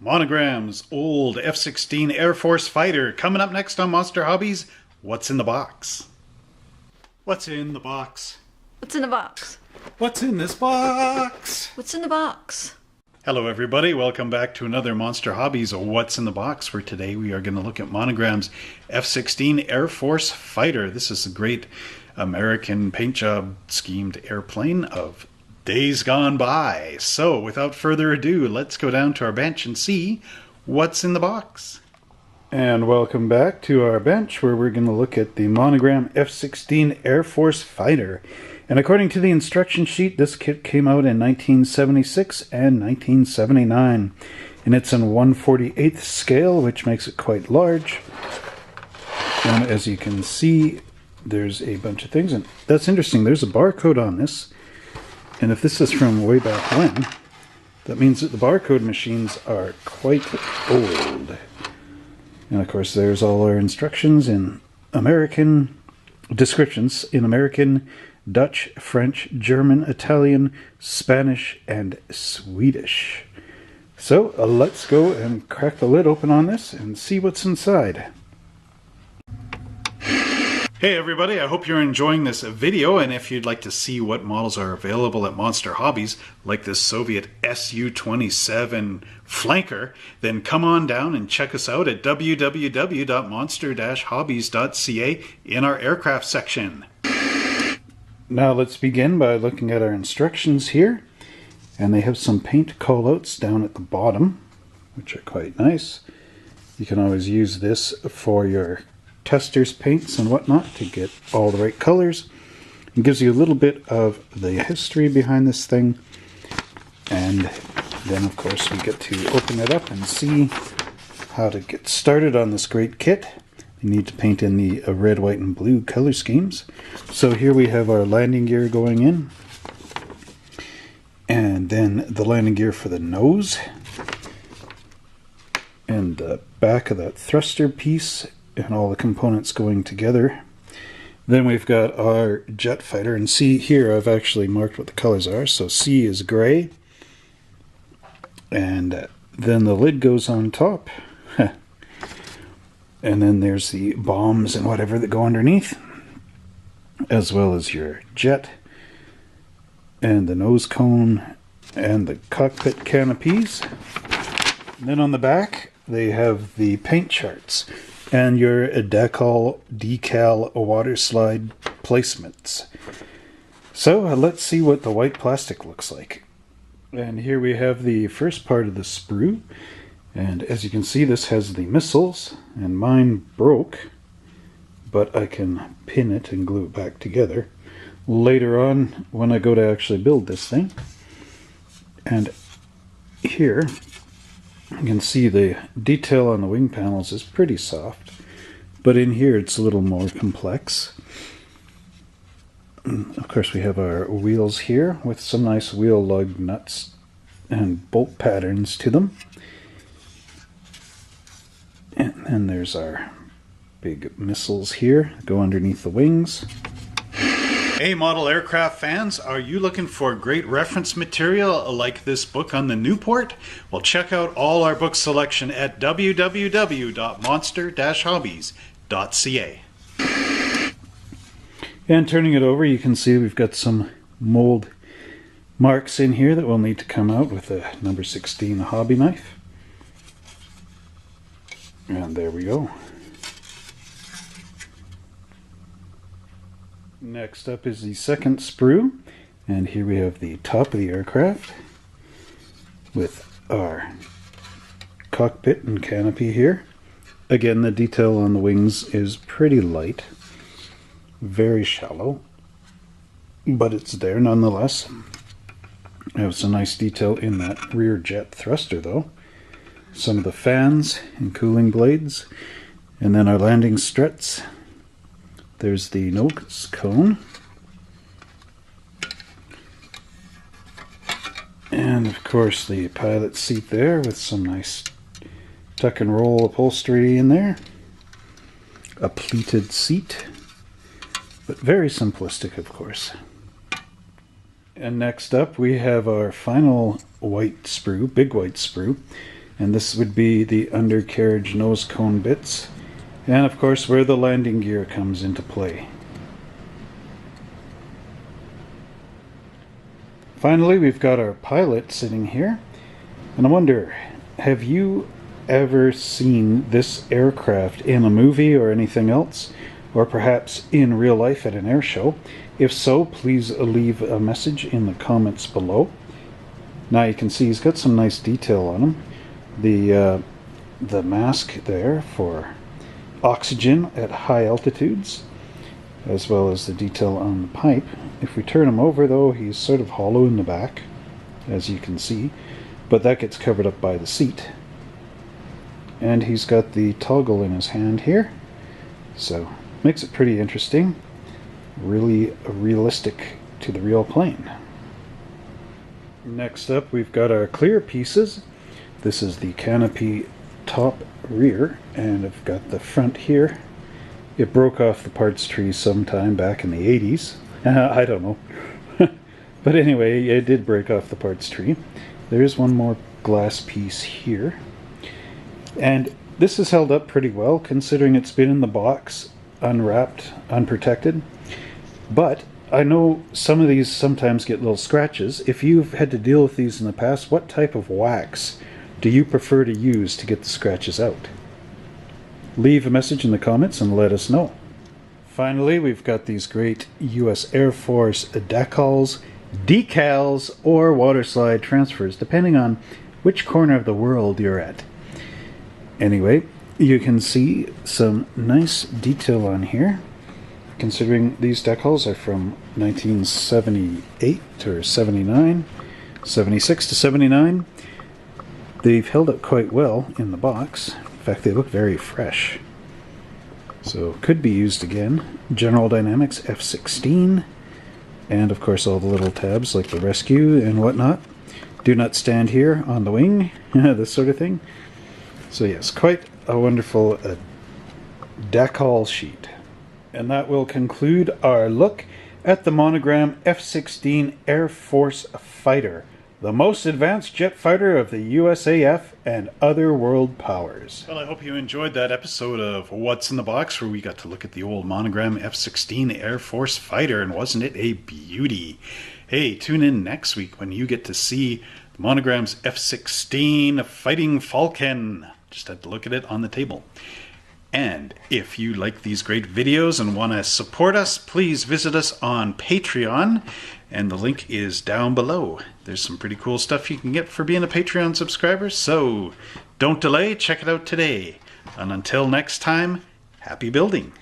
Monogram's old F-16 Air Force fighter. Coming up next on Monster Hobbies, what's in the box? What's in the box? What's in the box? What's in this box? What's in the box? Hello everybody, welcome back to another Monster Hobbies What's in the Box, for today we are going to look at Monogram's F-16 Air Force fighter. This is a great American paint job schemed airplane of days gone by. So without further ado, let's go down to our bench and see what's in the box. And welcome back to our bench, where we're going to look at the Monogram F-16 Air Force fighter. And according to the instruction sheet, this kit came out in 1976 and 1979. And it's in 1/48th scale, which makes it quite large. And as you can see, there's a bunch of things. And that's interesting, there's a barcode on this. And if this is from way back when, that means that the barcode machines are quite old. And of course, there's all our instructions in American, descriptions in American, Dutch, French, German, Italian, Spanish, and Swedish. So let's go and crack the lid open on this and see what's inside. Hey everybody, I hope you're enjoying this video, and if you'd like to see what models are available at Monster Hobbies, like this Soviet Su-27 flanker, then come on down and check us out at www.monster-hobbies.ca in our aircraft section. Now let's begin by looking at our instructions here, and they have some paint callouts down at the bottom, which are quite nice. You can always use this for your testers paints and whatnot to get all the right colors. It gives you a little bit of the history behind this thing, and then of course we get to open it up and see how to get started on this great kit. You need to paint in the red, white, and blue color schemes. So here we have our landing gear going in, and then the landing gear for the nose, and the back of that thruster piece, and all the components going together. Then we've got our jet fighter, and see here I've actually marked what the colors are. So C is gray, and then the lid goes on top. And then there's the bombs and whatever that go underneath, as well as your jet, and the nose cone, and the cockpit canopies. And then on the back, they have the paint charts, and your decal water slide placements. So let's see what the white plastic looks like. And here we have the first part of the sprue. And as you can see, this has the missiles, and mine broke, but I can pin it and glue it back together later on when I go to actually build this thing. And here you can see the detail on the wing panels is pretty soft, but in here it's a little more complex. And of course we have our wheels here with some nice wheel lug nuts and bolt patterns to them. And then there's our big missiles here that go underneath the wings. Hey model aircraft fans, are you looking for great reference material like this book on the Newport? Well, check out all our book selection at www.monster-hobbies.ca. And turning it over, you can see we've got some mold marks in here that we'll need to come out with a number 16 hobby knife. And there we go. Next up is the second sprue, and here we have the top of the aircraft with our cockpit and canopy here. Again, the detail on the wings is pretty light, very shallow, but it's there nonetheless. I have some nice detail in that rear jet thruster though. Some of the fans and cooling blades, and then our landing struts. There's the nose cone, and of course the pilot seat there with some nice tuck and roll upholstery in there. A pleated seat, but very simplistic of course. And next up we have our final white sprue, big white sprue. And this would be the undercarriage nose cone bits. And of course where the landing gear comes into play. Finally, we've got our pilot sitting here. And I wonder, have you ever seen this aircraft in a movie or anything else? Or perhaps in real life at an air show? If so, please leave a message in the comments below. Now you can see he's got some nice detail on him. The mask there for oxygen at high altitudes, as well as the detail on the pipe. If we turn him over though, he's sort of hollow in the back, as you can see, but that gets covered up by the seat. And he's got the toggle in his hand here, so makes it pretty interesting, really realistic to the real plane. Next up, we've got our clear pieces. This is the canopy top rear, and I've got the front here. It broke off the parts tree sometime back in the 80s. I don't know. But anyway, it did break off the parts tree. There's one more glass piece here. And this is held up pretty well, considering it's been in the box, unwrapped, unprotected. But I know some of these sometimes get little scratches. If you've had to deal with these in the past, what type of wax do you prefer to use to get the scratches out? Leave a message in the comments and let us know. Finally, we've got these great US Air Force decals, or water slide transfers, depending on which corner of the world you're at. Anyway, you can see some nice detail on here, considering these decals are from 1978 or 79, 76 to 79. They've held up quite well in the box. In fact, they look very fresh. So, could be used again. General Dynamics F-16. And of course all the little tabs like the rescue and whatnot. Do not stand here on the wing. This sort of thing. So yes, quite a wonderful decal sheet. And that will conclude our look at the Monogram F-16 Air Force Fighter, the most advanced jet fighter of the USAF and other world powers. Well, I hope you enjoyed that episode of What's in the Box, where we got to look at the old Monogram F-16 Air Force Fighter, and wasn't it a beauty? Hey, tune in next week when you get to see the Monogram's F-16 Fighting Falcon. Just had to look at it on the table. And if you like these great videos and want to support us, please visit us on Patreon, and the link is down below. There's some pretty cool stuff you can get for being a Patreon subscriber, so don't delay, check it out today. And until next time, happy building!